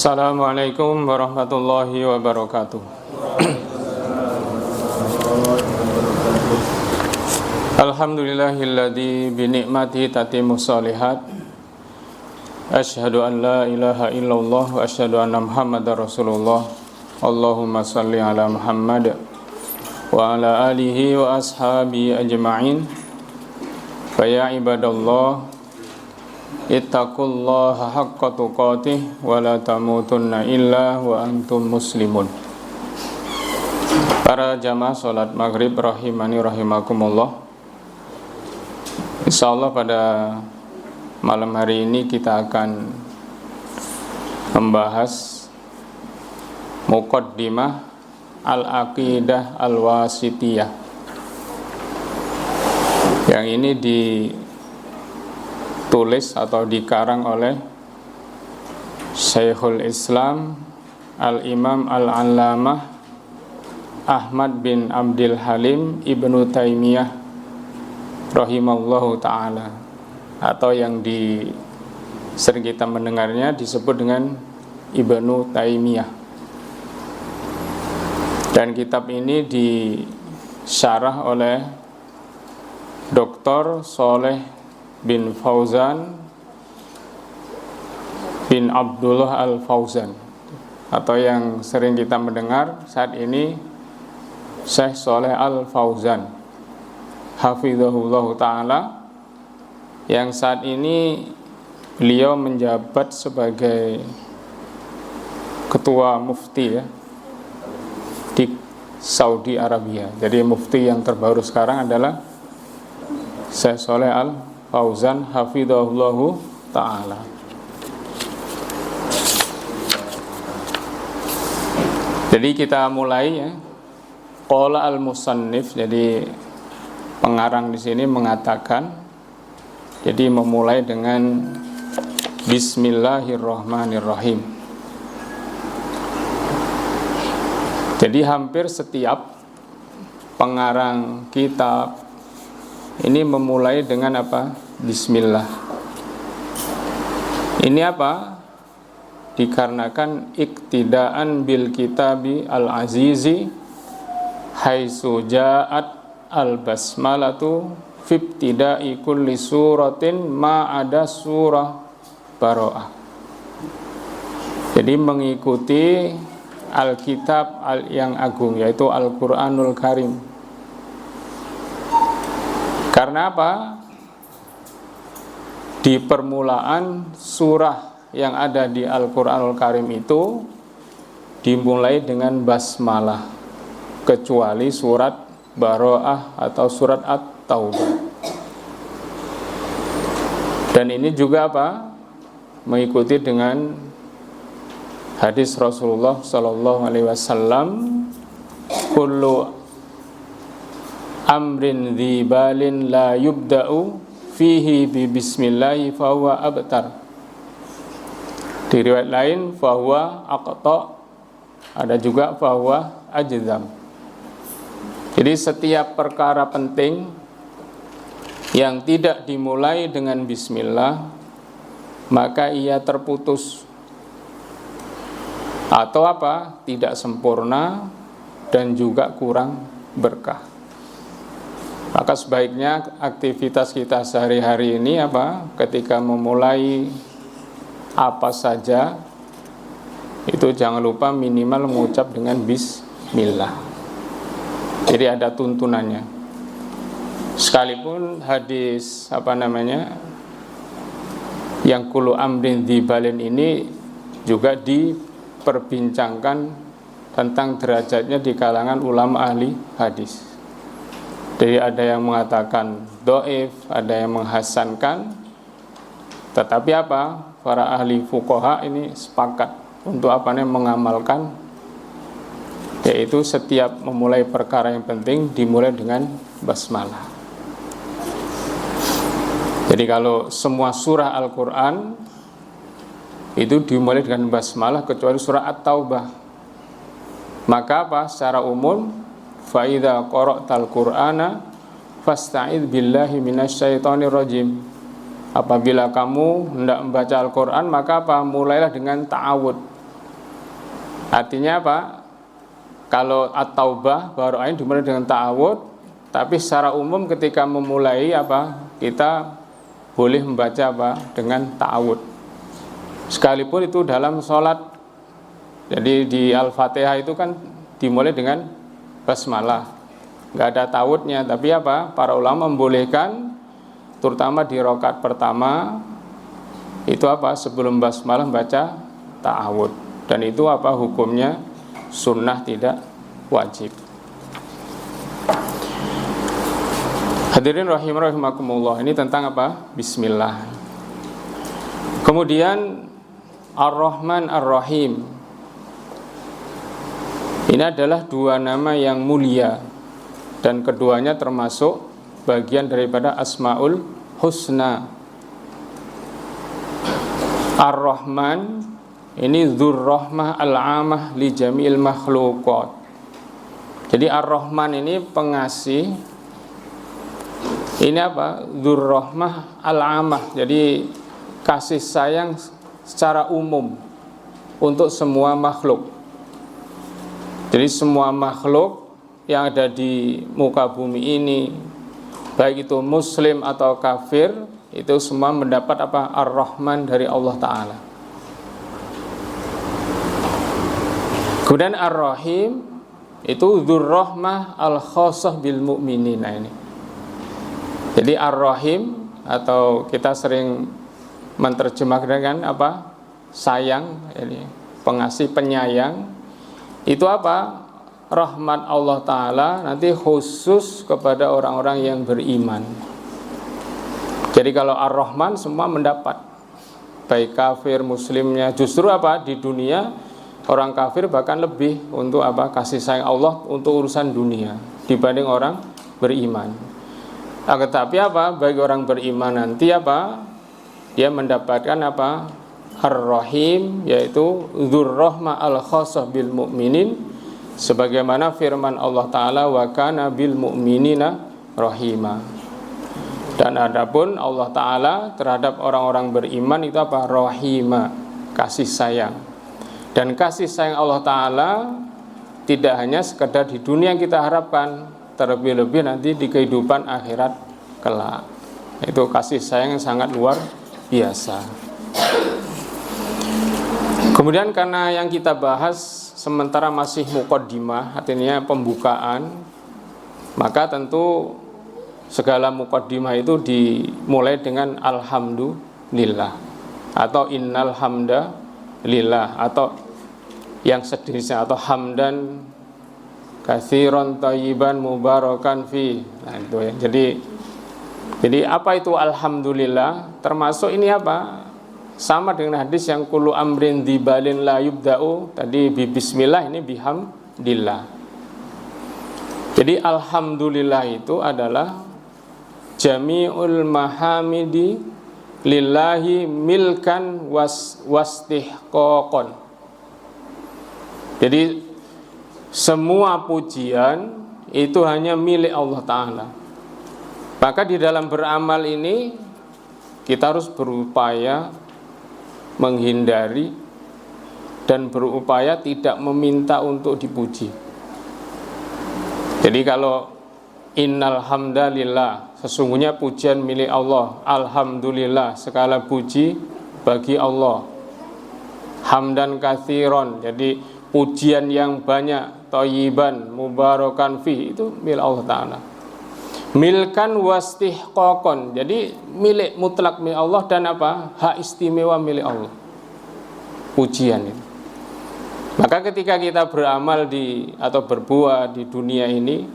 Assalamualaikum warahmatullahi wabarakatuh. Alhamdulillahilladzi binikmati tatimmus shalihat. Asyhadu an la ilaha illallah wa asyhadu anna Muhammadar Rasulullah. Allahumma shalli ala Muhammad wa ala alihi wa ashabihi ajma'in. Fa ya ibadallah, ittaqullaha haqqa tuqatih wa la tamutunna illa wa antum muslimun. Para jamaah salat maghrib rahimani rahimakumullah. Insyaallah pada malam hari ini kita akan membahas muqaddimah al-aqidah al-wasitiyah. Yang ini ditulis atau dikarang oleh Syekhul Islam Al-Imam Al-Allamah Ahmad bin Abdul Halim Ibnu Taimiyah rahimallahu ta'ala, atau yang sering kita mendengarnya disebut dengan Ibnu Taimiyah. Dan kitab ini disyarah oleh Dr. Shalih bin Fauzan bin Abdullah Al-Fauzan, atau yang sering kita mendengar saat ini Syekh Shalih Al-Fauzan hafizahullah ta'ala, yang saat ini beliau menjabat sebagai ketua mufti di Saudi Arabia. Jadi mufti yang terbaru sekarang adalah Syekh Shalih Al-Fauzan hafizahullah ta'ala. Jadi kita mulai ya. Qala al-musannif, jadi pengarang di sini mengatakan, jadi memulai dengan Bismillahirrahmanirrahim. Jadi hampir setiap pengarang kitab ini memulai dengan apa? Bismillah. Ini apa? Dikarenakan iktidaan bil kitabi al-azizi haitsu ja'at al-basmalatu fibtida'i kulli suratin ma ada surah Bara'ah. Jadi mengikuti Alkitab yang agung, yaitu Al-Quranul Karim. Karena apa? Di permulaan surah yang ada di Al-Quranul Karim itu dimulai dengan basmalah, kecuali surat Bara'ah atau surat At-Taubah. Dan ini juga apa? Mengikuti dengan hadis Rasulullah sallallahu alaihi wasallam, kullu amrin dzibalin la yubda'u fihi bi bismillahi fa huwa abtar. Di riwayat lain fa huwa aqta, ada juga fa huwa ajzam. Jadi setiap perkara penting yang tidak dimulai dengan bismillah, maka ia terputus atau apa? Tidak sempurna dan juga kurang berkah. Maka sebaiknya aktivitas kita sehari-hari ini apa? Ketika memulai apa saja, itu jangan lupa minimal mengucap dengan bismillah. Jadi ada tuntunannya. Sekalipun hadis yang kullu amrin dzibalin ini juga diperbincangkan tentang derajatnya di kalangan ulama ahli hadis. Jadi ada yang mengatakan dhaif, ada yang menghasankan. Tetapi apa? Para ahli fuqaha ini sepakat untuk mengamalkan, yaitu setiap memulai perkara yang penting dimulai dengan basmalah. Jadi kalau semua surah Al-Quran itu dimulai dengan basmalah kecuali surah At-Taubah. Maka apa? Secara umum, fa idza qara'tal Qur'ana fasta'idz billahi minasyaitonir rajim. Apabila kamu hendak membaca Al-Quran, maka apa? Mulailah dengan ta'awud, Artinya apa? Kalau at-taubah baru ain dimulai dengan ta'awud, tapi secara umum ketika memulai apa? Kita boleh membaca apa? Dengan ta'awud. Sekalipun itu dalam sholat. Jadi di Al-Fatihah itu kan dimulai dengan basmalah. Enggak ada ta'awudnya, tapi apa? Para ulama membolehkan terutama di rakaat pertama itu apa? Sebelum basmalah baca ta'awud. Dan itu apa? Hukumnya sunnah, tidak wajib. Hadirin rahimakumullah, ini tentang apa? Bismillah. Kemudian Ar-Rahman Ar-Rahim. Ini adalah dua nama yang mulia dan keduanya termasuk bagian daripada Asmaul Husna. Ar-Rahman ini dzur-rahmah al-amah li jami'il makhluqat. Jadi Ar-Rahman ini pengasih. Ini apa? Dzur-rahmah al-amah. Jadi kasih sayang secara umum untuk semua makhluk. Jadi semua makhluk yang ada di muka bumi ini, baik itu muslim atau kafir, itu semua mendapat apa? Ar-Rahman dari Allah Ta'ala. Kemudian Ar-Rahim itu dzur-rahmah al-khassah bil mu'minin. Nah ini. Jadi Ar-Rahim atau kita sering menerjemahkan dengan apa? Sayang, ini pengasih, penyayang. Itu apa? Rahmat Allah Ta'ala nanti khusus kepada orang-orang yang beriman. Jadi kalau Ar-Rahman semua mendapat, baik kafir, muslimnya. Justru apa? Di dunia orang kafir bahkan lebih untuk apa? Kasih sayang Allah untuk urusan dunia dibanding orang beriman. Tetapi apa? Bagi orang beriman nanti apa? Dia mendapatkan apa? Ar-Rahim, yaitu dzur-rahmah al-khassah bil mu'minin, sebagaimana firman Allah Ta'ala, wa kana bil mu'minina rahima. Dan adapun Allah Ta'ala terhadap orang-orang beriman itu apa? Rahima, kasih sayang. Dan kasih sayang Allah Ta'ala tidak hanya sekedar di dunia yang kita harapkan, terlebih-lebih nanti di kehidupan akhirat kelak. Itu kasih sayang yang sangat luar biasa. Kemudian karena yang kita bahas sementara masih muqaddimah, artinya pembukaan, maka tentu segala muqaddimah itu dimulai dengan alhamdulillah atau innal hamda lillah, atau yang sejenisnya, atau hamdan katsiran thayyiban mubarakan fi. Nah itu ya. Jadi apa itu alhamdulillah? Termasuk ini apa? Sama dengan hadis yang kullu amrin dzibalin la yubda'u, tadi bismillah, ini bihamdillah. Jadi alhamdulillah itu adalah jami'ul mahamidi lillahi milkan wastihqaqan. Jadi semua pujian itu hanya milik Allah Ta'ala. Maka di dalam beramal ini kita harus berupaya menghindari dan berupaya tidak meminta untuk dipuji. Jadi kalau innal hamdalillah, sesungguhnya pujian milik Allah, alhamdulillah, segala puji bagi Allah. Hamdan katsiron, jadi pujian yang banyak, thayyiban mubarakan fi, itu milik Allah Ta'ala. Milkan wastihqaqan, jadi milik mutlak milik Allah, dan apa? Hak istimewa milik Allah, pujian itu. Maka ketika kita beramal atau berbuat di dunia ini,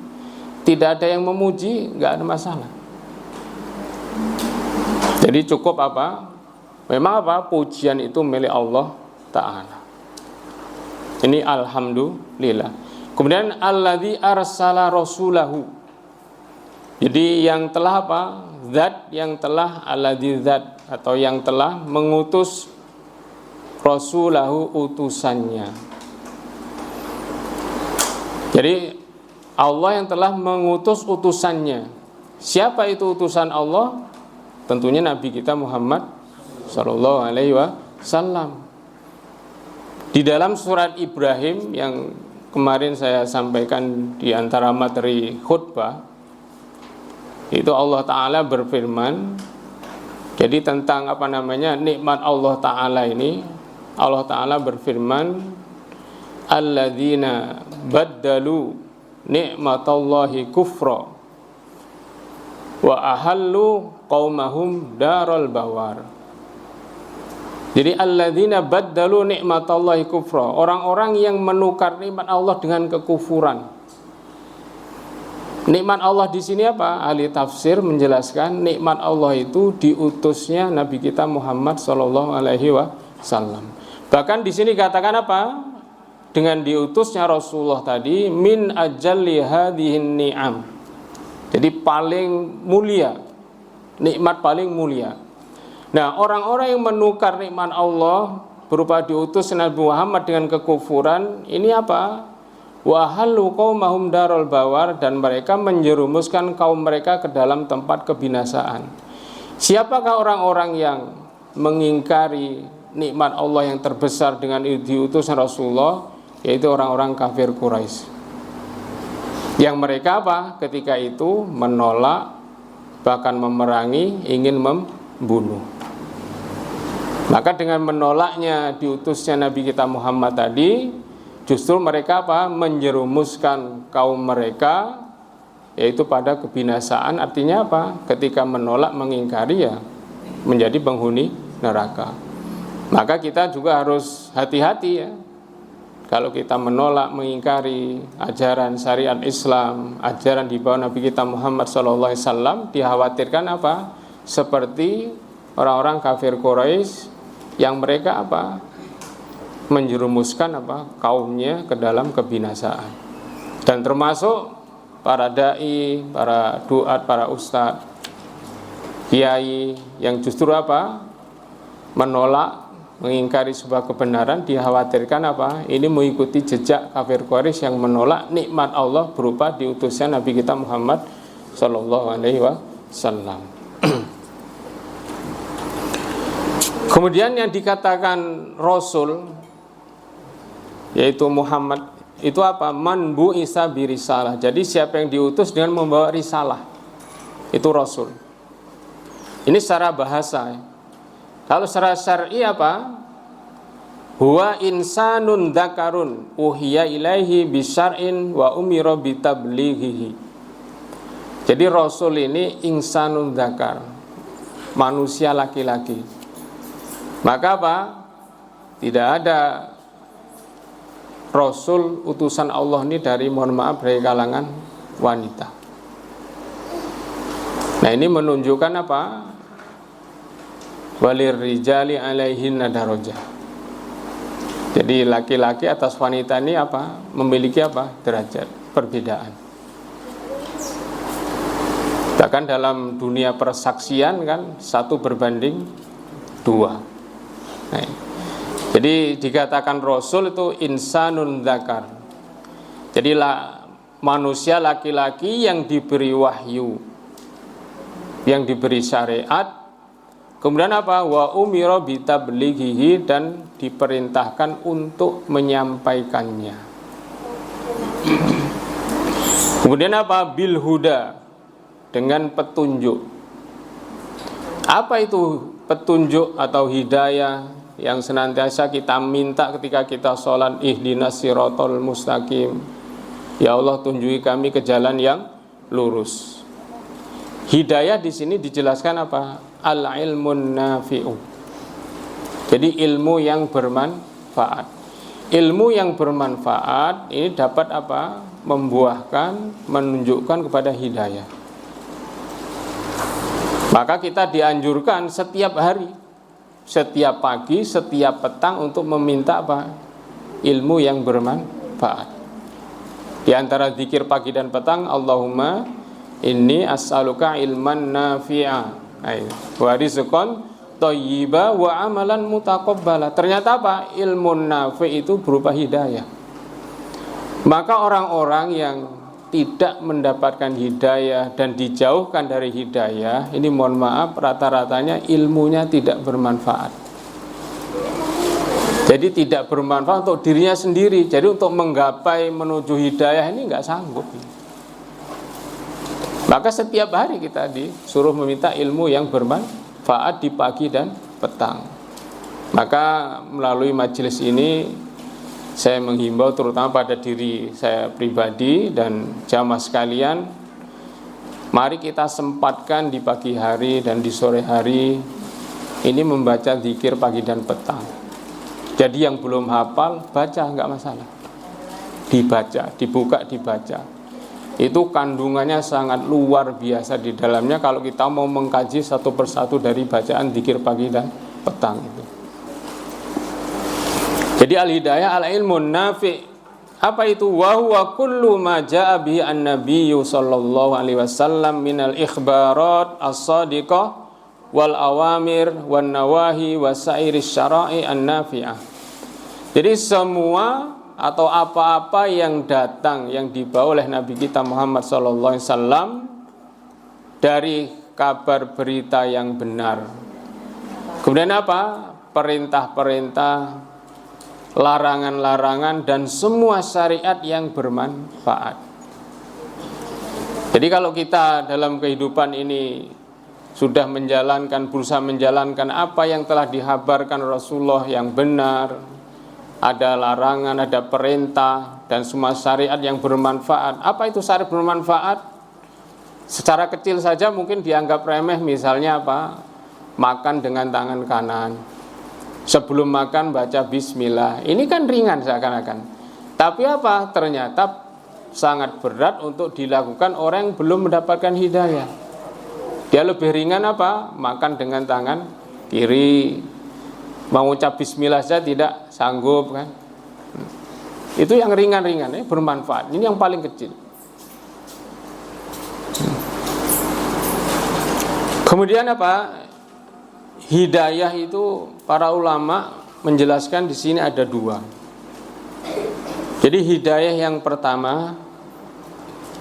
tidak ada yang memuji, nggak ada masalah. Jadi cukup apa? Memang apa? Pujian itu milik Allah Ta'ala. Ini alhamdulillah. Kemudian alladzi arsala rasulahu. Jadi yang telah apa? Zat yang telah, alladzi zat, atau yang telah mengutus rasulahu, utusannya. Jadi Allah yang telah mengutus utusannya. Siapa itu utusan Allah? Tentunya Nabi kita Muhammad sallallahu alaihi wasallam. Di dalam surat Ibrahim yang kemarin saya sampaikan di antara materi khutbah, itu Allah Ta'ala berfirman, jadi tentang nikmat Allah Ta'ala ini, Allah Ta'ala berfirman, alladzina baddalu ni'matallahi kufra wa ahallu qaumahum daral bawar. Jadi alladzina baddalu ni'matallahi kufra, orang-orang yang menukar nikmat Allah dengan kekufuran. Nikmat Allah di sini apa? Ahli tafsir menjelaskan nikmat Allah itu diutusnya Nabi kita Muhammad sallallahu alaihi wasallam. Bahkan di sini katakan apa? Dengan diutusnya Rasulullah tadi, min ajalli hadhihin ni'am. Jadi paling mulia, nikmat paling mulia. Nah, orang-orang yang menukar nikmat Allah berupa diutus Nabi Muhammad dengan kekufuran, ini apa? Wa halu qaumahum darul bawar, dan mereka menjerumuskan kaum mereka ke dalam tempat kebinasaan. Siapakah orang-orang yang mengingkari nikmat Allah yang terbesar dengan diutusnya Rasulullah? Yaitu orang-orang kafir Quraisy. Yang mereka apa? Ketika itu menolak, bahkan memerangi, ingin membunuh. Maka dengan menolaknya diutusnya Nabi kita Muhammad tadi, justru mereka apa? Menjerumuskan kaum mereka yaitu pada kebinasaan. Artinya apa? Ketika menolak, mengingkari, ya menjadi penghuni neraka. Maka kita juga harus hati-hati ya. Kalau kita menolak, mengingkari ajaran syariat Islam, ajaran di bawah Nabi kita Muhammad SAW, dikhawatirkan apa? Seperti orang-orang kafir Quraisy yang mereka apa? Menjerumuskan apa? Kaumnya ke dalam kebinasaan. Dan termasuk para dai, para duat, para ustadz, kiai yang justru apa? Menolak, mengingkari sebuah kebenaran, dikhawatirkan apa? Ini mengikuti jejak kafir Quraisy yang menolak nikmat Allah berupa diutusnya Nabi kita Muhammad sallallahu alaihi wasallam. Kemudian yang dikatakan Rasul yaitu Muhammad itu apa? Man bu'isa birisalah. Jadi siapa yang diutus dengan membawa risalah itu Rasul. Ini secara bahasa. Kalau secara syar'i apa? Huwa insanun dzakarun uhiya ilaihi bisyar'in wa umira bitablighihi. Jadi Rasul ini insanun dzakar, manusia laki-laki. Maka apa? Tidak ada Rasul utusan Allah ini dari, mohon maaf, dari kalangan wanita. Nah, ini menunjukkan apa? Walir rijali alaihinna darajah. Jadi laki-laki atas wanita ini apa? Memiliki apa? Derajat, perbedaan. Bahkan dalam dunia persaksian kan 1 berbanding 2. Nah, jadi dikatakan Rasul itu insanun dzakar. Jadi manusia laki-laki yang diberi wahyu, yang diberi syariat. Kemudian apa? Wa umira bitablighihi, dan diperintahkan untuk menyampaikannya. Kemudian apa? Bil huda, dengan petunjuk. Apa itu petunjuk atau hidayah yang senantiasa kita minta ketika kita sholat? Ihdinas siratal mustaqim, ya Allah tunjuki kami ke jalan yang lurus. Hidayah di sini dijelaskan apa? Al ilmun nafi'u. Jadi ilmu yang bermanfaat. Ilmu yang bermanfaat ini dapat apa? Membuahkan, menunjukkan kepada hidayah. Maka kita dianjurkan setiap hari, setiap pagi, setiap petang untuk meminta apa? Ilmu yang bermanfaat. Di antara zikir pagi dan petang, Allahumma inni as'aluka ilman nafi'a wa rizqan thayyiba wa amalan mutaqabbala. Ternyata apa? Ilmu nafi' itu berupa hidayah. Maka orang-orang yang tidak mendapatkan hidayah dan dijauhkan dari hidayah, ini mohon maaf, rata-ratanya ilmunya tidak bermanfaat. Jadi tidak bermanfaat untuk dirinya sendiri. Jadi untuk menggapai menuju hidayah ini nggak sanggup. Maka setiap hari kita disuruh meminta ilmu yang bermanfaat di pagi dan petang. Maka melalui majelis ini saya menghimbau terutama pada diri saya pribadi dan jamaah sekalian, mari kita sempatkan di pagi hari dan di sore hari ini membaca zikir pagi dan petang. Jadi yang belum hafal, baca, enggak masalah. Dibaca, dibuka, dibaca. Itu kandungannya sangat luar biasa di dalamnya kalau kita mau mengkaji satu persatu dari bacaan zikir pagi dan petang itu. Jadi al-hidayah al-ilmun nafi'. Apa itu? Wa huwa kullu ma jaa bihi an-nabiyyu sallallahu alaihi wasallam minal ikhbarat as-shadiqah wal awamir wan nawahi wasairis syara'i an-nafi'ah. Jadi semua atau apa-apa yang datang yang dibawa oleh Nabi kita Muhammad sallallahu alaihi wasallam dari kabar berita yang benar. Kemudian apa? Perintah-perintah, larangan-larangan dan semua syariat yang bermanfaat. Jadi kalau kita dalam kehidupan ini sudah berusaha menjalankan apa yang telah dihabarkan Rasulullah yang benar, ada larangan, ada perintah, dan semua syariat yang bermanfaat. Apa itu syariat bermanfaat? Secara kecil saja mungkin dianggap remeh, misalnya apa? Makan dengan tangan kanan. Sebelum makan baca bismillah. Ini kan ringan seakan-akan. Tapi apa? Ternyata sangat berat untuk dilakukan orang yang belum mendapatkan hidayah. Dia lebih ringan apa? Makan dengan tangan kiri. Mengucap bismillah saja tidak sanggup kan? Itu yang ringan-ringan, bermanfaat. Ini yang paling kecil. Kemudian apa? Hidayah itu para ulama menjelaskan di sini ada dua. Jadi hidayah yang pertama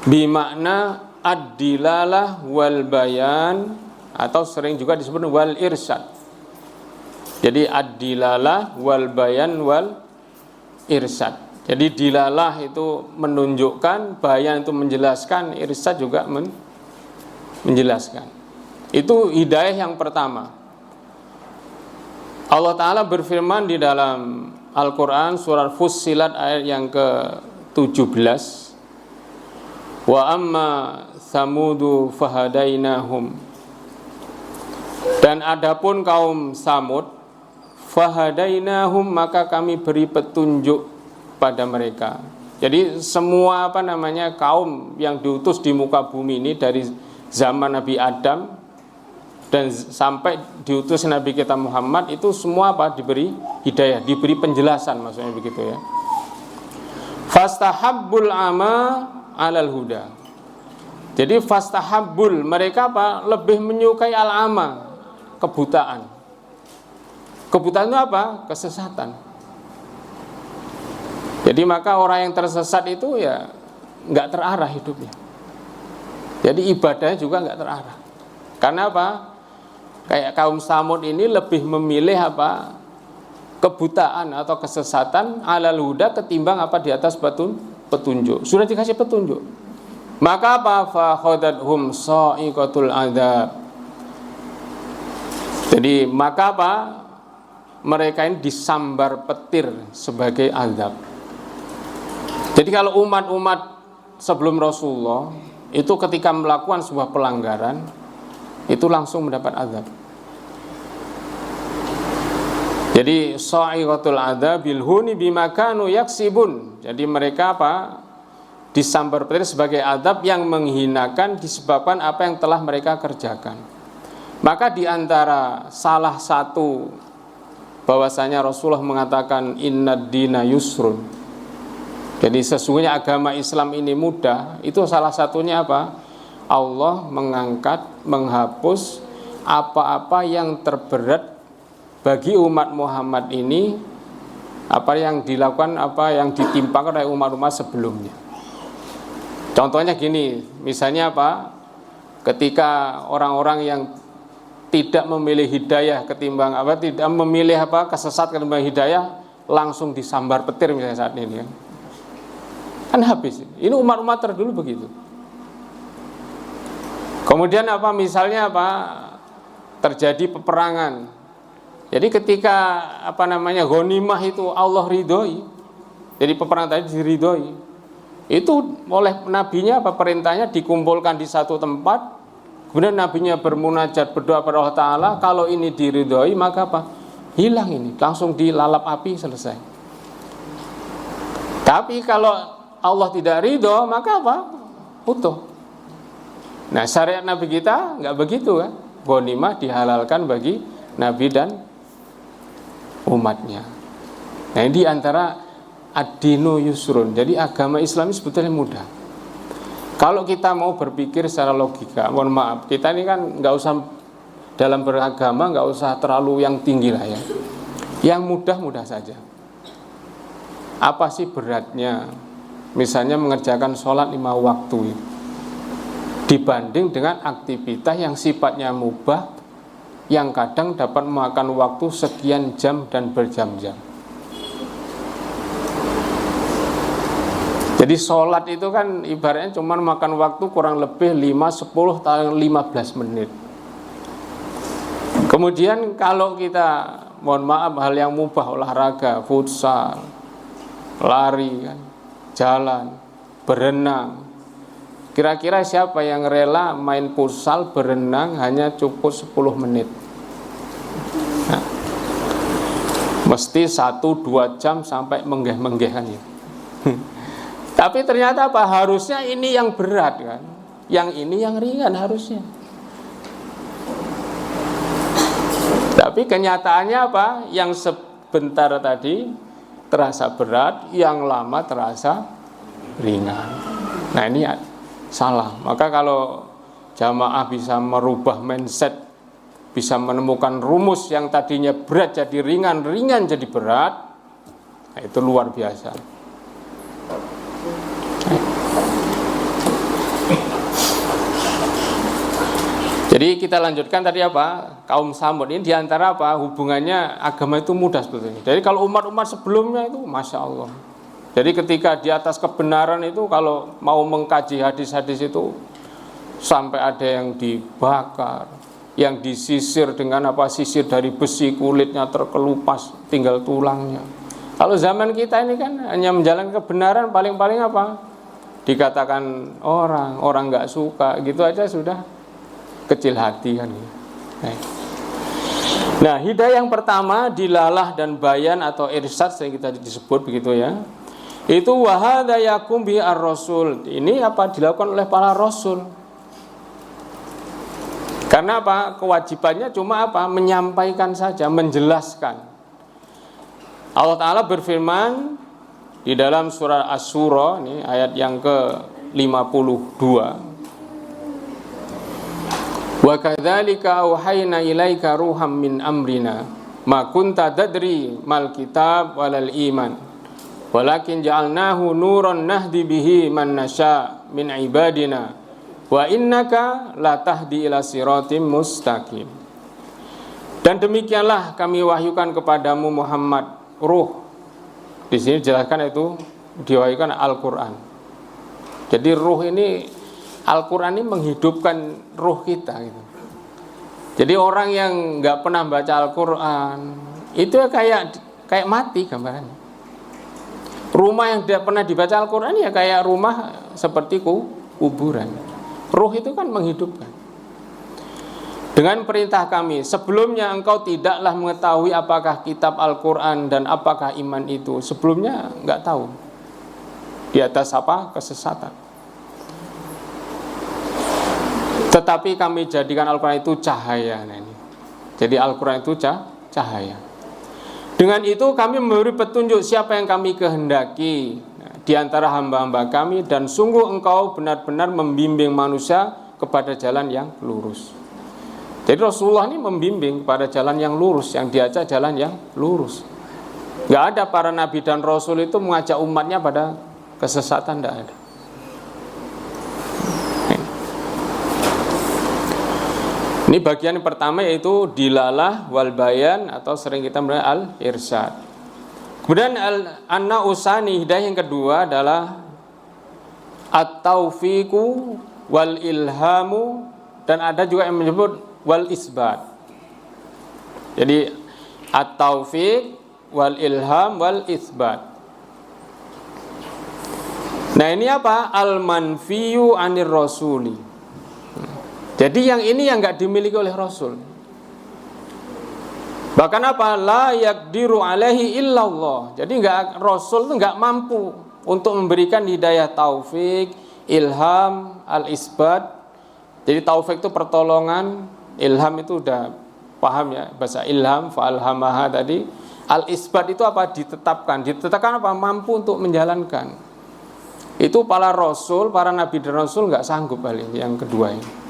bimakna ad-dilalah wal bayan, atau sering juga disebut wal irsyad. Jadi ad-dilalah wal bayan wal irsyad. Jadi dilalah itu menunjukkan, bayan itu menjelaskan, irsyad juga menjelaskan. Itu hidayah yang pertama. Allah Ta'ala berfirman di dalam Al-Quran surat Fussilat ayat yang ke-17, wa amma samudu fahadainahum, dan adapun kaum Samud, fahadainahum, maka kami beri petunjuk pada mereka. Jadi semua kaum yang diutus di muka bumi ini dari zaman Nabi Adam dan sampai diutus Nabi kita Muhammad, itu semua diberi hidayah, diberi penjelasan, maksudnya begitu ya. Fastahabbul ama alal huda. Jadi fastahabbul, mereka lebih menyukai al-ama, kebutaan. Kebutaan itu apa? Kesesatan. Jadi maka orang yang tersesat itu ya nggak terarah hidupnya. Jadi ibadahnya juga nggak terarah. Karena apa? Kayak kaum Samud ini lebih memilih kebutaan atau kesesatan alal huda ketimbang di atas petunjuk. Sudah dikasih petunjuk. Maka fa khadathum sa'iqatul adzab. Jadi maka mereka ini disambar petir sebagai azab. Jadi kalau umat-umat sebelum Rasulullah itu ketika melakukan sebuah pelanggaran itu langsung mendapat azab. Jadi sa'iqatul adzabil huni bima kanu yaksibun. Jadi mereka disambar petir sebagai azab yang menghinakan disebabkan apa yang telah mereka kerjakan. Maka di antara salah satu bahwasanya Rasulullah mengatakan innad dina yusrun. Jadi sesungguhnya agama Islam ini mudah, itu salah satunya Allah menghapus apa-apa yang terberat bagi umat Muhammad ini, apa yang dilakukan, apa yang ditimpakan oleh umat-umat sebelumnya. Contohnya gini, misalnya ketika orang-orang yang tidak memilih hidayah ketimbang tidak memilih kesesat ketimbang hidayah, langsung disambar petir misalnya saat ini kan habis. Ini umat-umat terdahulu begitu. Kemudian apa misalnya apa terjadi peperangan. Jadi ketika ghanimah itu Allah ridhoi. Jadi peperangan tadi diridhoi. Itu oleh nabinya perintahnya dikumpulkan di satu tempat. Kemudian nabinya bermunajat berdoa pada Allah Ta'ala. Kalau ini diridhoi maka hilang ini, langsung dilalap api, selesai. Tapi kalau Allah tidak ridho maka utuh. Nah syariat Nabi kita nggak begitu kan. Ghanimah dihalalkan bagi Nabi dan umatnya. Nah ini diantara ad-dinu yusrun. Jadi agama Islam ini sebetulnya mudah. Kalau kita mau berpikir secara logika, mohon maaf, kita ini kan nggak usah dalam beragama nggak usah terlalu yang tinggi lah ya. Yang mudah-mudah saja. Apa sih beratnya? Misalnya mengerjakan sholat 5 waktu dibanding dengan aktivitas yang sifatnya mubah, yang kadang dapat memakan waktu sekian jam dan berjam-jam. Jadi sholat itu kan ibaratnya cuma makan waktu kurang lebih 5, 10, 15 menit. Kemudian kalau kita, mohon maaf, hal yang mubah, olahraga, futsal, lari, kan, jalan, berenang. Kira-kira siapa yang rela main futsal, berenang hanya cukup 10 menit? Nah, mesti 1-2 jam sampai menggeh-menggeh kan ya. Tapi ternyata harusnya ini yang berat kan, yang ini yang ringan harusnya. Tapi kenyataannya yang sebentar tadi terasa berat, yang lama terasa ringan. Nah ini salah. Maka kalau jamaah bisa merubah mindset, bisa menemukan rumus yang tadinya berat jadi ringan, ringan jadi berat, nah itu luar biasa. Jadi kita lanjutkan tadi kaum Samud ini diantara hubungannya agama itu mudah sebetulnya. Jadi kalau umat-umat sebelumnya itu Masya Allah. Jadi ketika di atas kebenaran itu kalau mau mengkaji hadis-hadis itu sampai ada yang dibakar, yang disisir dengan sisir dari besi, kulitnya terkelupas, tinggal tulangnya. Kalau zaman kita ini kan hanya menjalankan kebenaran, paling-paling dikatakan orang nggak suka, gitu aja sudah kecil hati kan. Nah, hidayah yang pertama dilalah dan bayan atau irsyad yang kita disebut begitu ya. Itu wahada yakum bi ar-rasul. Ini dilakukan oleh para rasul. Karena kewajibannya cuma menyampaikan saja, menjelaskan. Allah Ta'ala berfirman di dalam surah Asy-Syura ini ayat yang ke-52. Wa kadzalika auhayna ilaika ruham min amrina ma kunta tadri mal kitab walal iman walakin ja'alnahu nuran nahdi bihi man nasya min ibadina wa innaka la tahdi ila siratim mustaqim. Dan demikianlah kami wahyukan kepadamu Muhammad ruh. Di sini dijelaskan itu diwahyukan Al-Qur'an. Jadi ruh ini Al-Quran ini menghidupkan ruh kita gitu. Jadi orang yang nggak pernah baca Al-Quran itu kayak mati gambarannya. Rumah yang tidak pernah dibaca Al-Quran ya kayak rumah seperti kuburan. Ruh itu kan menghidupkan. Dengan perintah kami, sebelumnya engkau tidaklah mengetahui apakah kitab Al-Quran dan apakah iman itu. Sebelumnya nggak tahu. Di atas kesesatan. Tetapi kami jadikan Al-Quran itu cahaya. Nah ini. Jadi Al-Quran itu cahaya. Dengan itu kami memberi petunjuk siapa yang kami kehendaki di antara hamba-hamba kami. Dan sungguh engkau benar-benar membimbing manusia kepada jalan yang lurus. Jadi Rasulullah ini membimbing kepada jalan yang lurus, yang diajak jalan yang lurus. Gak ada para nabi dan rasul itu mengajak umatnya pada kesesatan, tidak ada. Ini bagian pertama yaitu dilalah wal bayan atau sering kita mengenal al-irsyad. Kemudian an-nausani, hidayah yang kedua adalah at-taufiqu wal ilhamu, dan ada juga yang menyebut wal isbat. Jadi at-taufiq wal ilham wal isbat. Nah ini apa? Al-manfiyu anir rasuli. Jadi yang ini yang enggak dimiliki oleh Rasul. Bahkan apa? La yaqdiru alaihi illallah. Jadi Rasul itu enggak mampu untuk memberikan hidayah taufik, ilham, al-isbat. Jadi taufik itu pertolongan, ilham itu udah paham ya, bahasa ilham, fa'alhamaha tadi. Al-isbat itu apa? Ditetapkan apa? Mampu untuk menjalankan. Itu para rasul, para nabi dan rasul enggak sanggup hal ini, yang kedua ini.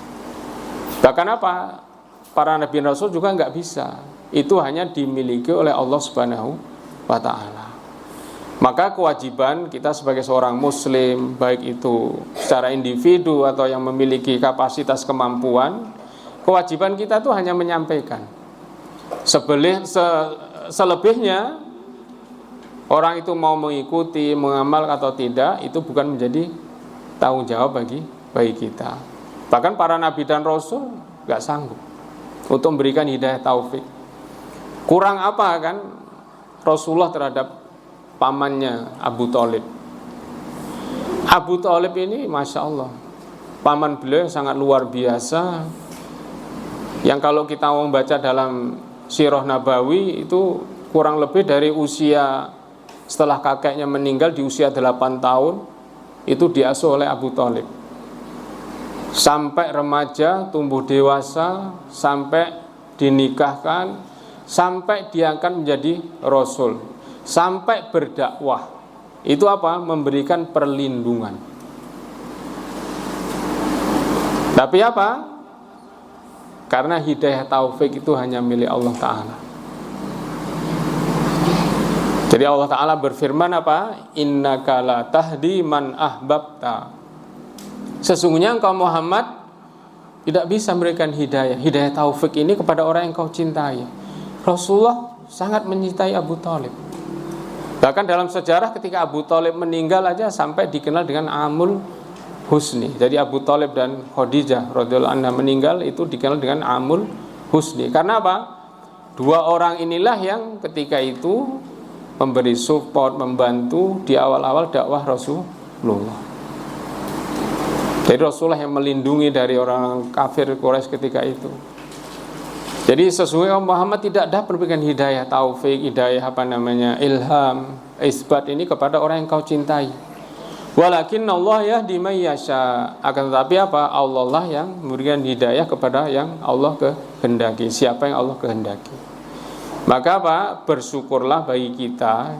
Bahkan apa? Para nabi dan rasul juga enggak bisa. Itu hanya dimiliki oleh Allah Subhanahu wa ta'ala. Maka kewajiban kita sebagai seorang muslim, baik itu secara individu atau yang memiliki kapasitas kemampuan, kewajiban kita itu hanya menyampaikan. Selebihnya orang itu mau mengikuti, mengamal atau tidak, itu bukan menjadi tanggung jawab bagi kita. Bahkan para nabi dan rasul gak sanggup untuk memberikan hidayah taufik. Kurang apa kan Rasulullah terhadap pamannya Abu Thalib. Abu Thalib ini Masya Allah, paman beliau sangat luar biasa, yang kalau kita mau membaca dalam Sirah Nabawi itu kurang lebih dari usia setelah kakeknya meninggal di usia 8 tahun itu diasuh oleh Abu Thalib sampai remaja, tumbuh dewasa, sampai dinikahkan, sampai diangkat menjadi rasul, sampai berdakwah. Itu apa? Memberikan perlindungan. Tapi apa? Karena hidayah taufik itu hanya milik Allah Ta'ala. Jadi Allah Ta'ala berfirman apa? Innaka la tahdi man ahbabta. Sesungguhnya engkau Muhammad tidak bisa memberikan hidayah taufik ini kepada orang yang kau cintai. Rasulullah sangat mencintai Abu Thalib. Bahkan dalam sejarah ketika Abu Thalib meninggal aja sampai dikenal dengan Amul Husni. Jadi Abu Thalib dan Khadijah radhiyallahu anha meninggal itu dikenal dengan Amul Husni. Karena apa? Dua orang inilah yang ketika itu memberi support, membantu di awal-awal dakwah Rasulullah. Jadi Rasulullah yang melindungi dari orang kafir Quraisy ketika itu. Jadi sesungguhnya Muhammad tidak dapat memberikan hidayah taufik, hidayah ilham, isbat ini kepada orang yang kau cintai. Walakin Allah yahdi may yasha. Akan tetapi apa? Allah lah yang memberikan hidayah kepada yang Allah kehendaki, siapa yang Allah kehendaki. Maka apa? Bersyukurlah bagi kita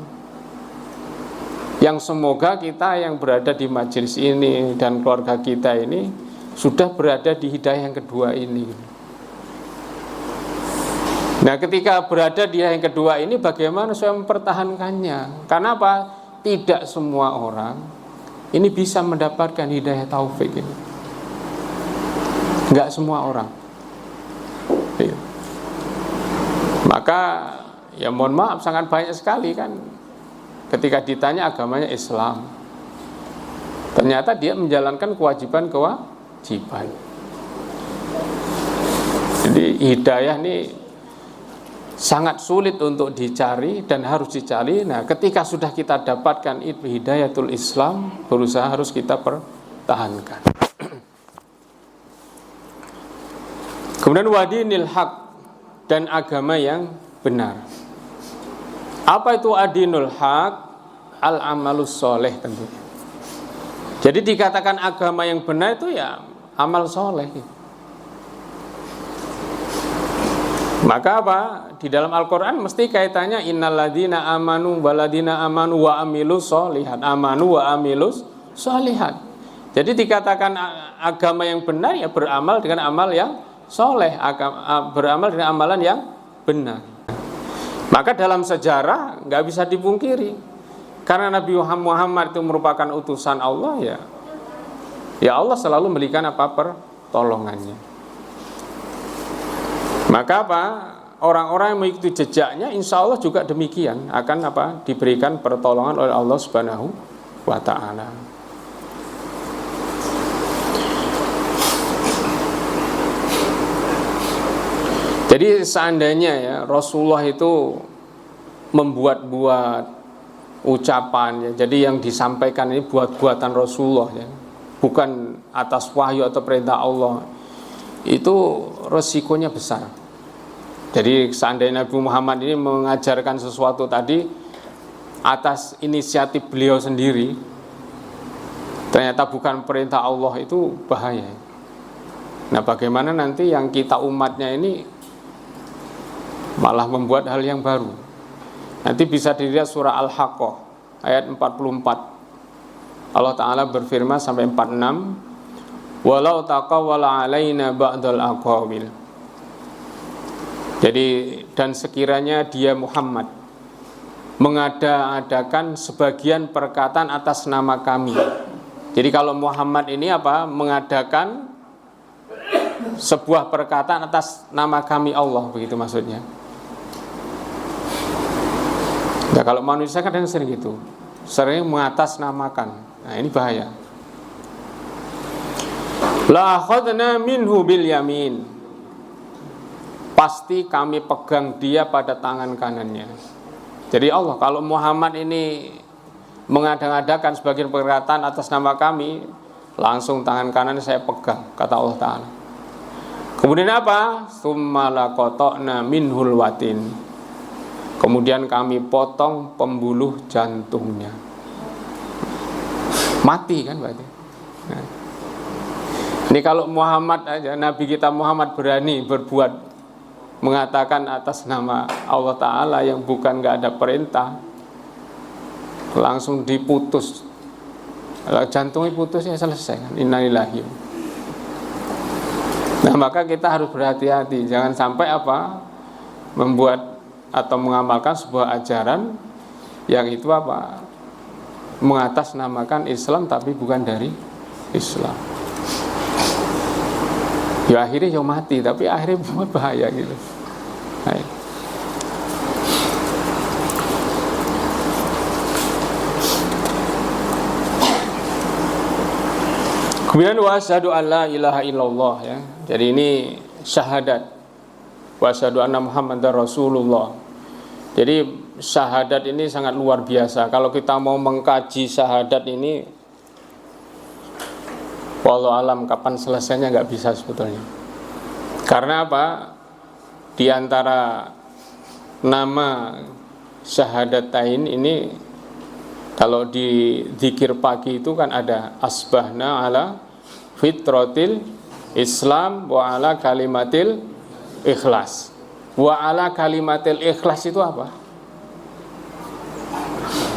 yang semoga kita yang berada di majelis ini dan keluarga kita ini sudah berada di hidayah yang kedua ini. Nah, ketika berada di yang kedua ini, bagaimana saya mempertahankannya? Karena apa? Tidak semua orang ini bisa mendapatkan hidayah taufik ini. Enggak semua orang. Maka ya mohon maaf, sangat banyak sekali kan ketika ditanya agamanya Islam, ternyata dia menjalankan kewajiban. Jadi hidayah ini sangat sulit untuk dicari dan harus dicari. Nah, ketika sudah kita dapatkan itu hidayatul Islam, berusaha harus kita pertahankan. Kemudian wadinil haq, dan agama yang benar. Apa itu adinul haq? Al-amalus soleh tentunya. Jadi dikatakan agama yang benar itu ya amal soleh. Maka apa? Di dalam Al-Quran mesti kaitannya innalladzina amanu waladina amanu wa amilus solihat. Amanu wa amilus solihat. Jadi dikatakan agama yang benar ya beramal dengan amal yang soleh, beramal dengan amalan yang benar. Maka dalam sejarah nggak bisa dipungkiri, karena Nabi Muhammad itu merupakan utusan Allah, ya Allah selalu memberikan apa pertolongannya. Maka apa? orang-orang yang mengikuti jejaknya insya Allah juga demikian akan diberikan pertolongan oleh Allah Subhanahu wa ta'ala. Jadi seandainya ya Rasulullah itu membuat-buat ucapan ya, jadi yang disampaikan ini buat-buatan Rasulullah ya, bukan atas wahyu atau perintah Allah, itu resikonya besar. Jadi seandainya Nabi Muhammad ini mengajarkan sesuatu tadi atas inisiatif beliau sendiri, ternyata bukan perintah Allah, itu bahaya. Nah, bagaimana nanti yang kita umatnya ini malah membuat hal yang baru? Nanti bisa dilihat surah Al-Haqqah ayat 44. Allah Ta'ala berfirman sampai 46, walau taqawwala alaina ba'dal aqawil. Jadi, dan sekiranya dia Muhammad mengada-adakan sebagian perkataan atas nama kami. Jadi kalau Muhammad ini mengadakan sebuah perkataan atas nama kami Allah, begitu maksudnya. Nah, kalau manusia kan sering gitu, sering mengatasnamakan. Nah, ini bahaya. La akhadna minhu bil yamin. Pasti kami pegang dia pada tangan kanannya. Jadi Allah, kalau Muhammad ini mengada-adakan sebagian perkataan atas nama kami, langsung tangan kanan saya pegang, kata Allah Ta'ala. Kemudian apa? Tsumma laqata'na minhul watin. Kemudian kami potong pembuluh jantungnya. Mati kan berarti. Nah, ini kalau Muhammad aja, Nabi kita Muhammad berani berbuat, mengatakan atas nama Allah Ta'ala yang bukan gak ada perintah, langsung diputus. Kalau jantungnya putus ya selesai kan. Innalillahi. Nah, maka kita harus berhati-hati, jangan sampai membuat atau mengamalkan sebuah ajaran yang itu mengatasnamakan Islam tapi bukan dari Islam. Ya akhirnya mati, tapi akhirnya bahaya gitu. Baik. Kemudian wa asyhadu an la ilaha illallah ya. Jadi ini syahadat. Wa asyhadu anna Muhammadar Rasulullah. Jadi syahadat ini sangat luar biasa. Kalau kita mau mengkaji syahadat ini, wallahu alam kapan selesainya nggak bisa sebetulnya. Karena di antara nama syahadatain ini, kalau di zikir pagi itu kan ada asbahna ala fitratil Islam wa ala kalimatil ikhlas. Wa ala kalimatil ikhlas itu apa?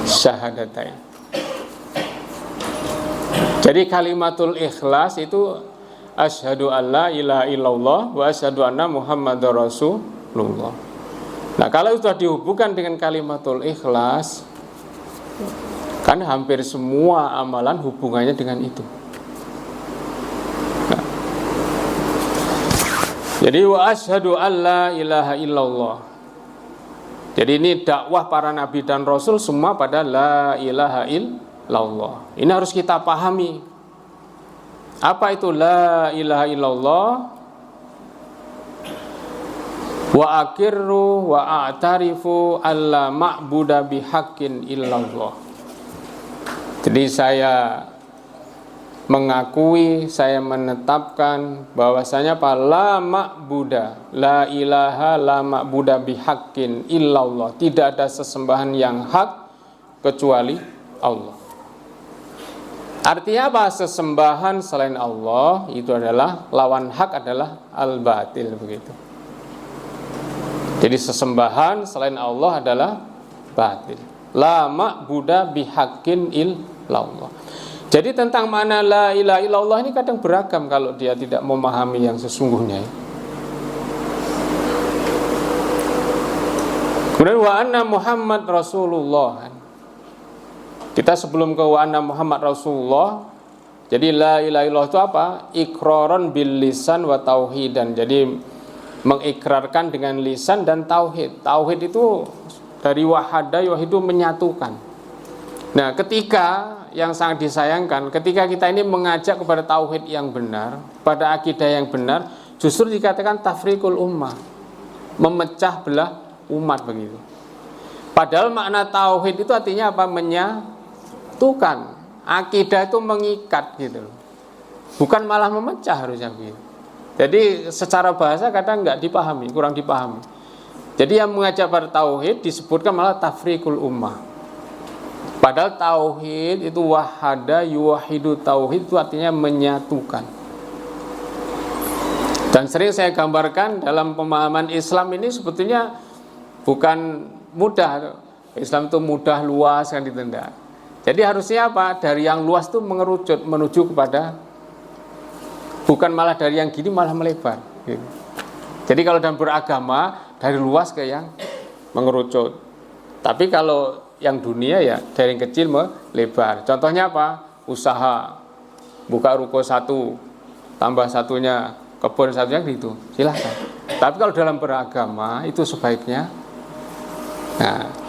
Syahadatain. Jadi kalimatul ikhlas itu asyhadu alla ilaha illallah wa asyhadu anna Muhammadar Rasulullah. Nah, kalau sudah dihubungkan dengan kalimatul ikhlas, kan hampir semua amalan hubungannya dengan itu. Nah, jadi wa asyhadu alla ilaha illallah. Jadi ini dakwah para nabi dan rasul semua pada la ilaha illallah. Ini harus kita pahami. Apa itu la ilaha illallah? Wa akirru wa a'tarifu alla ma'buda bihaqqin illallah. Jadi saya mengakui, saya menetapkan bahwasanya la ma'buda, la ilaha la ma'buda bihaqqin illallah. Tidak ada sesembahan yang hak kecuali Allah. Artinya apa? Sesembahan selain Allah itu adalah lawan hak adalah al-batil, begitu. Jadi sesembahan selain Allah adalah batil. La ma'buda bihaqqin illallah. Jadi tentang makna la ilaha illallah ini kadang beragam kalau dia tidak memahami yang sesungguhnya. Kemudian wa anna Muhammad Rasulullah. Kita sebelum ke wa anna Muhammad Rasulullah, jadi la ilaha illallah itu apa? Iqraran bil lisan wa tauhidan. Jadi mengikrarkan dengan lisan dan tauhid. Tauhid itu dari wahada yuwahidu, menyatukan. Nah, ketika yang sangat disayangkan, ketika kita ini mengajak kepada tauhid yang benar, pada akidah yang benar, justru dikatakan tafriqul ummah, memecah belah umat begitu. Padahal makna tauhid itu artinya apa? Menyatukan. Akidah itu mengikat gitu loh. Bukan malah memecah harusnya begitu. Jadi secara bahasa kadang nggak dipahami, kurang dipahami. Jadi yang mengajak pada tauhid disebutkan malah tafriqul ummah. Padahal tauhid itu wahada yuwahidu, tauhid itu artinya menyatukan. Dan sering saya gambarkan dalam pemahaman Islam ini sebetulnya bukan mudah. Islam itu mudah, luas kan gitu enggak. Jadi harusnya apa? Dari yang luas itu mengerucut menuju kepada, bukan malah dari yang gini malah melebar gitu. Jadi kalau dalam beragama dari luas ke yang mengerucut. Tapi kalau yang dunia ya dari yang kecil melebar. Contohnya apa? Usaha, buka ruko satu, tambah satunya, kebun satunya gitu, silahkan. Tapi kalau dalam beragama itu sebaiknya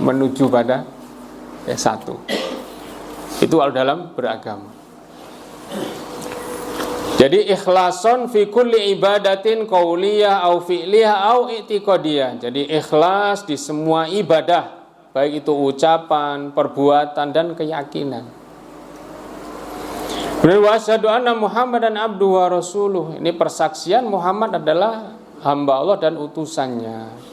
menuju pada satu. Itu kalau dalam beragama. Jadi ikhlason fi kulli ibadatin qauliyah au fi'liyah au i'tiqadiyah. Jadi ikhlas di semua ibadah, baik itu ucapan, perbuatan dan keyakinan. Kemudian wa asyhadu anna Muhammadan abduhu wa rasuluh. Ini persaksian Muhammad adalah hamba Allah dan utusannya.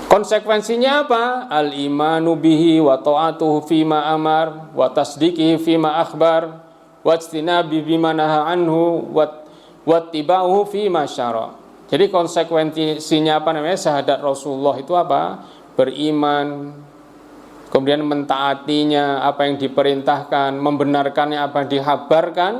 Konsekuensinya apa? Al-imanu bihi wa ta'atuhu fima amar wa tasdiqihi fima akhbar wa ijtinabi bima naha anhu wa tibauhu fima syara. Jadi konsekuensinya apa namanya? Syahadat Rasulullah itu apa? Beriman, kemudian mentaatinya apa yang diperintahkan, membenarkannya apa yang dihabarkan,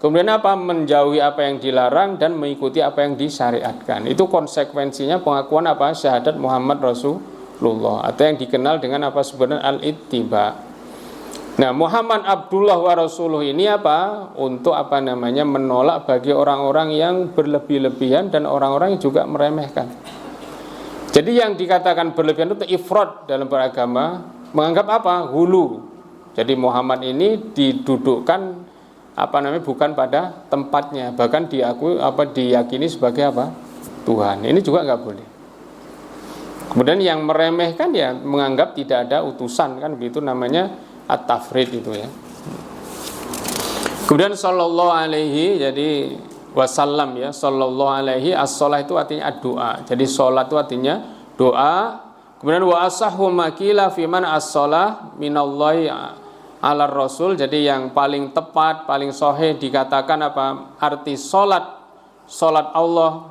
kemudian apa? Menjauhi apa yang dilarang dan mengikuti apa yang disyariatkan. Itu konsekuensinya pengakuan apa? Syahadat Muhammad Rasulullah, atau yang dikenal dengan apa sebenarnya al-ittiba. Nah, Muhammad Abdullah wa Rasuluh ini apa? Untuk apa namanya? Menolak bagi orang-orang yang berlebih-lebihan dan orang-orang yang juga meremehkan. Jadi yang dikatakan berlebihan itu ifrad dalam beragama, menganggap apa? Hulu. Jadi Muhammad ini didudukkan apa namanya? Bukan pada tempatnya, bahkan diakui diyakini sebagai apa? Tuhan. Ini juga nggak boleh. Kemudian yang meremehkan ya menganggap tidak ada utusan, kan begitu, namanya at-tafrid itu ya. Kemudian sallallahu alaihi, jadi wasallam ya, sallallahu alaihi, as-shalah itu artinya ad-doa. Jadi salat itu artinya doa. Kemudian wa asahhu makila fi man as-shalah minallahi ala rasul. Jadi yang paling tepat, paling sahih dikatakan apa? Arti salat Allah,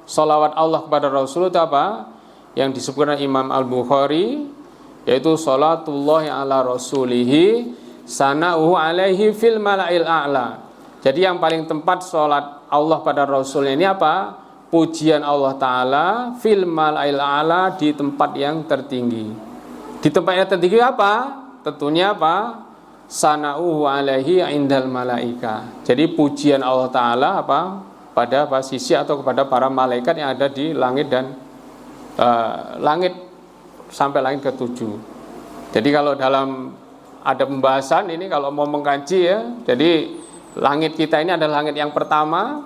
salawat Allah kepada Rasul itu apa? Yang disebutkan Imam Al-Bukhari, yaitu salatullahi ala rasulihi sana'uhu alaihi fil mala'il a'la. Jadi yang paling tempat salat Allah pada Rasulnya ini apa? Pujian Allah Ta'ala fil mala'il a'la, di tempat yang tertinggi. Di tempat yang tertinggi apa? Tentunya apa? Sana'uhu alaihi indal malaika. Jadi pujian Allah Ta'ala apa? Pada sisi atau kepada para malaikat yang ada di langit dan langit sampai langit ke-7. Jadi kalau dalam ada pembahasan ini, kalau mau mengkaji ya, jadi langit kita ini adalah langit yang pertama,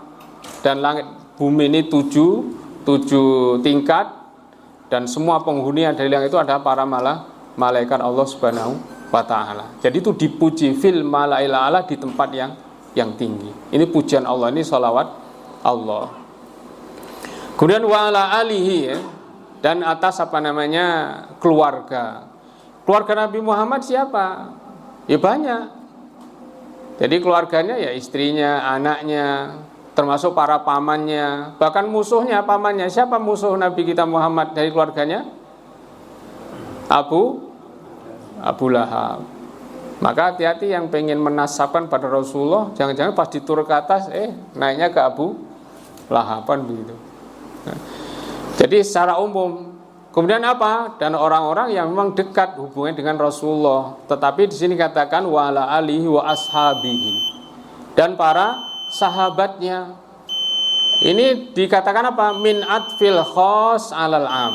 dan langit bumi ini 7 tingkat, dan semua penghuni yang dari langit itu adalah para malaikat Allah Subhanahu wa ta'ala. Jadi itu dipuji fil mala'il a'la, di tempat yang tinggi. Ini pujian Allah, ini salawat Allah. Kemudian wa ala alihi ya, dan atas apa namanya keluarga Nabi Muhammad siapa? Ya banyak. Jadi keluarganya ya istrinya, anaknya, termasuk para pamannya, bahkan musuhnya pamannya. Siapa musuh Nabi kita Muhammad dari keluarganya? Abu Lahab. Maka hati-hati yang pengen menasabkan pada Rasulullah, jangan-jangan pas diturun ke atas naiknya ke Abu Lahaban begitu. Jadi secara umum. Kemudian apa? Dan orang-orang yang memang dekat hubungannya dengan Rasulullah. Tetapi di sini katakan wa ala alihi wa ashabihi, dan para sahabatnya. Ini dikatakan apa? Min atfil khos alal am.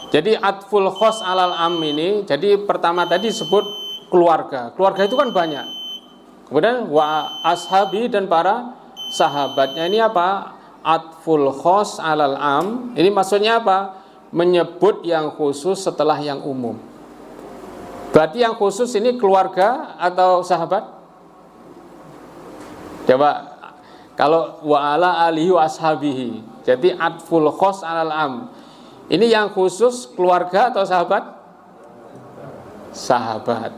Jadi atful khos alal am ini, jadi pertama tadi sebut keluarga. Keluarga itu kan banyak. Kemudian wa ashabi dan para sahabatnya ini apa? Atful khos alal am. Ini maksudnya apa? Menyebut yang khusus setelah yang umum. Berarti yang khusus ini keluarga atau sahabat? Coba kalau wa ala alihi wa ashabihi. Jadi atful khos alal am. Ini yang khusus keluarga atau sahabat? Sahabat.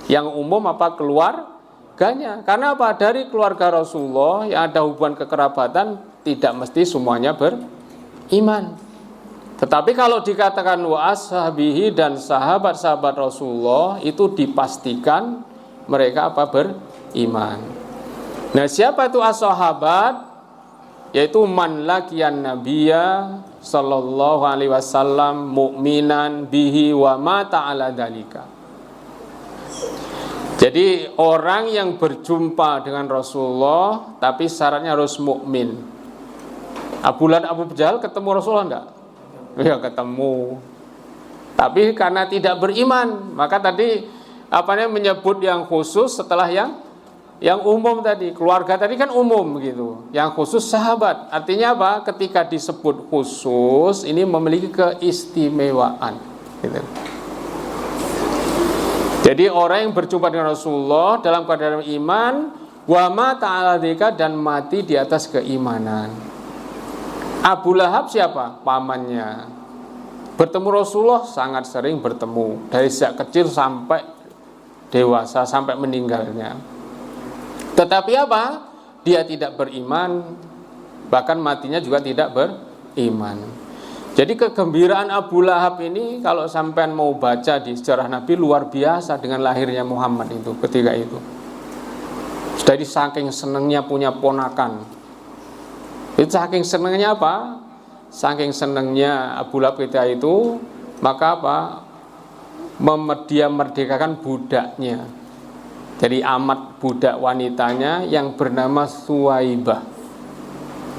Yang umum apa keluarganya? Karena apa? Dari keluarga Rasulullah yang ada hubungan kekerabatan tidak mesti semuanya beriman. Tetapi kalau dikatakan wa ashabihi dan sahabat-sahabat Rasulullah itu dipastikan mereka apa? Beriman. Nah, siapa itu as-sahabat? Yaitu man laqiyan nabiyya sallallahu alaihi wasallam mu'minan bihi wa mata ala dalika. Jadi orang yang berjumpa dengan Rasulullah tapi syaratnya harus mukmin. Abu Lahab, Abu Jahal ketemu Rasulullah enggak? Ya ketemu. Tapi karena tidak beriman, maka tadi menyebut yang khusus setelah yang umum tadi. Keluarga tadi kan umum gitu. Yang khusus sahabat. Artinya apa? Ketika disebut khusus ini memiliki keistimewaan gitu. Jadi orang yang berjumpa dengan Rasulullah dalam keadaan iman wa mata ala dzika dan mati di atas keimanan. Abu Lahab siapa? Pamannya. Bertemu Rasulullah sangat sering bertemu dari sejak kecil sampai dewasa sampai meninggalnya. Tetapi apa? Dia tidak beriman, bahkan matinya juga tidak beriman. Jadi kegembiraan Abu Lahab ini kalau sampean mau baca di sejarah Nabi luar biasa dengan lahirnya Muhammad itu ketika itu. Jadi saking senangnya punya ponakan. Itu saking senangnya apa? Saking senangnya Abu Lahab ketika itu, maka apa? Dia merdekakan budaknya. Jadi amat budak wanitanya yang bernama Suwaibah.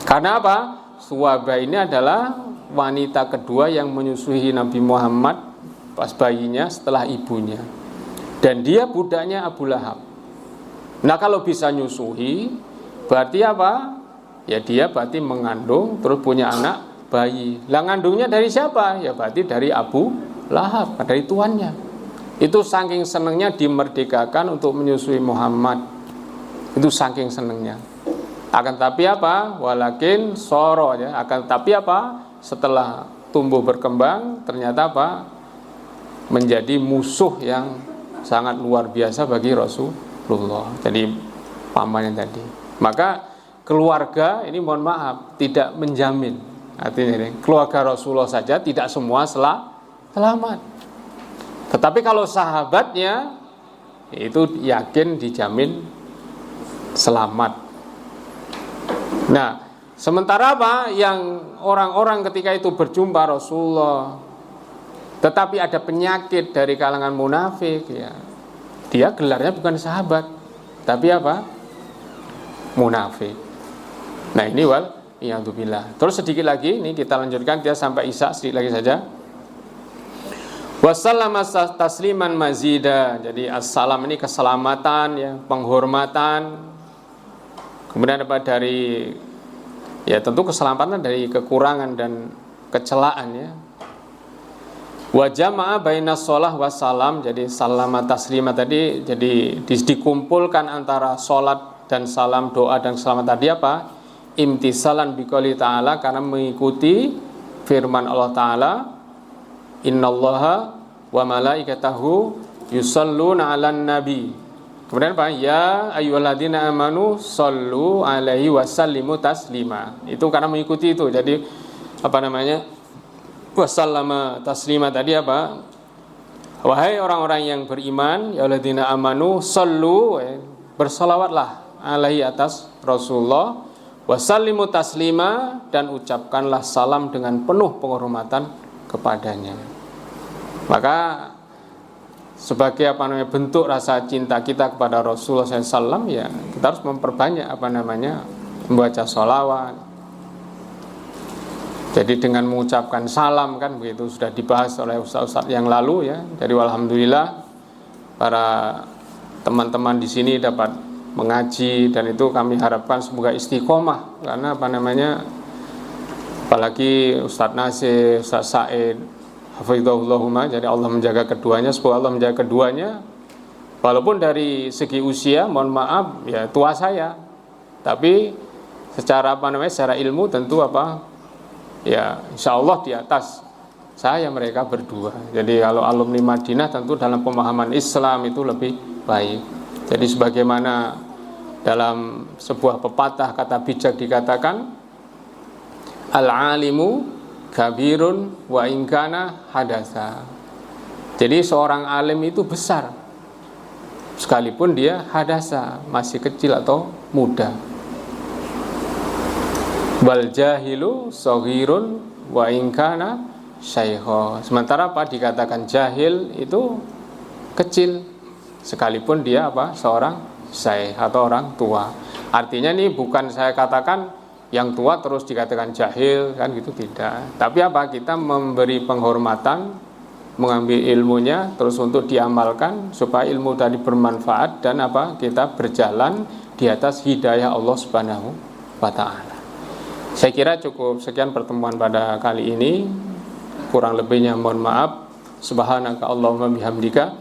Karena apa? Suwaibah ini adalah wanita kedua yang menyusui Nabi Muhammad pas bayinya setelah ibunya. Dan dia budaknya Abu Lahab. Nah kalau bisa nyusui, berarti apa? Ya dia berarti mengandung terus punya anak bayi. Lah ngandungnya dari siapa? Ya berarti dari Abu Lahab, dari tuannya. Itu saking senangnya dimerdekakan untuk menyusui Muhammad. Itu saking senangnya. Akan tapi apa? Walakin soro ya. Akan tapi apa? Setelah tumbuh berkembang ternyata apa? Menjadi musuh yang sangat luar biasa bagi Rasulullah. Jadi pamannya tadi. Maka keluarga ini mohon maaf tidak menjamin. Artinya ini, keluarga Rasulullah saja tidak semua selamat. Tetapi kalau sahabatnya itu yakin dijamin selamat. Nah, sementara apa? Yang orang-orang ketika itu berjumpa Rasulullah tetapi ada penyakit dari kalangan munafik ya. Dia gelarnya bukan sahabat, tapi apa? Munafik. Nah, ini iyadzubillah. Terus sedikit lagi, ini kita lanjutkan dia sampai Isya sedikit lagi saja. Wassalamu tasliman mazida. Jadi assalam ini keselamatan ya, penghormatan. Kemudian apa dari ya tentu keselamatan dari kekurangan dan kecelaan ya. Wa jama'a bainas shalah wassalam. Jadi salam taslima tadi jadi dikumpulkan antara salat dan salam, doa dan selamat tadi apa? Imtisalan biqouli ta'ala, karena mengikuti firman Allah Ta'ala, innallaha wa malaikatahu yusalluna 'alan nabi. Kemudian apa? Ya ayyuhalladzina amanu shallu 'alaihi wasallimu taslima. Itu karena mengikuti itu. Jadi wasallama taslima tadi apa? Wahai orang-orang yang beriman, ya alladzina amanu shallu, bersalawatlah alaihi atas Rasulullah, wasallimu taslima, dan ucapkanlah salam dengan penuh penghormatan kepadanya. Maka sebagai bentuk rasa cinta kita kepada Rasulullah SAW ya kita harus memperbanyak membaca sholawat, Jadi dengan mengucapkan salam kan begitu, sudah dibahas oleh ustaz-ustaz yang lalu ya. Jadi alhamdulillah para teman-teman di sini dapat mengaji, dan itu kami harapkan semoga istiqomah, karena apa namanya, apalagi Ustaz Nasir, Ustaz Said hafizahullah, jadi Allah menjaga keduanya, semoga Allah menjaga keduanya. Walaupun dari segi usia mohon maaf ya tua saya, tapi secara apa namanya, secara ilmu tentu apa ya insya Allah di atas saya mereka berdua. Jadi kalau alumni Madinah tentu dalam pemahaman Islam itu lebih baik. Jadi sebagaimana dalam sebuah pepatah kata bijak dikatakan, al-alimu kabirun wa ingkana hadasa. Jadi seorang alim itu besar sekalipun dia hadasa, masih kecil atau muda. Wal jahilu shaghirun wa ingkana syaikha. Sementara apa dikatakan jahil itu kecil sekalipun dia apa seorang syaikh atau orang tua. Artinya ini bukan saya katakan yang tua terus dikatakan jahil kan gitu, tidak. Tapi apa, kita memberi penghormatan, mengambil ilmunya terus untuk diamalkan supaya ilmu tadi bermanfaat, dan apa kita berjalan di atas hidayah Allah Subhanahu wa taala. Saya kira cukup sekian pertemuan pada kali ini. Kurang lebihnya mohon maaf. Subhanaka Allahumma bihamdika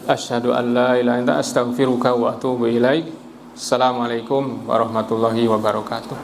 asyhadu an la ilaha illa anta astaghfiruka wa atubu ilaik. Assalamualaikum warahmatullahi wabarakatuh.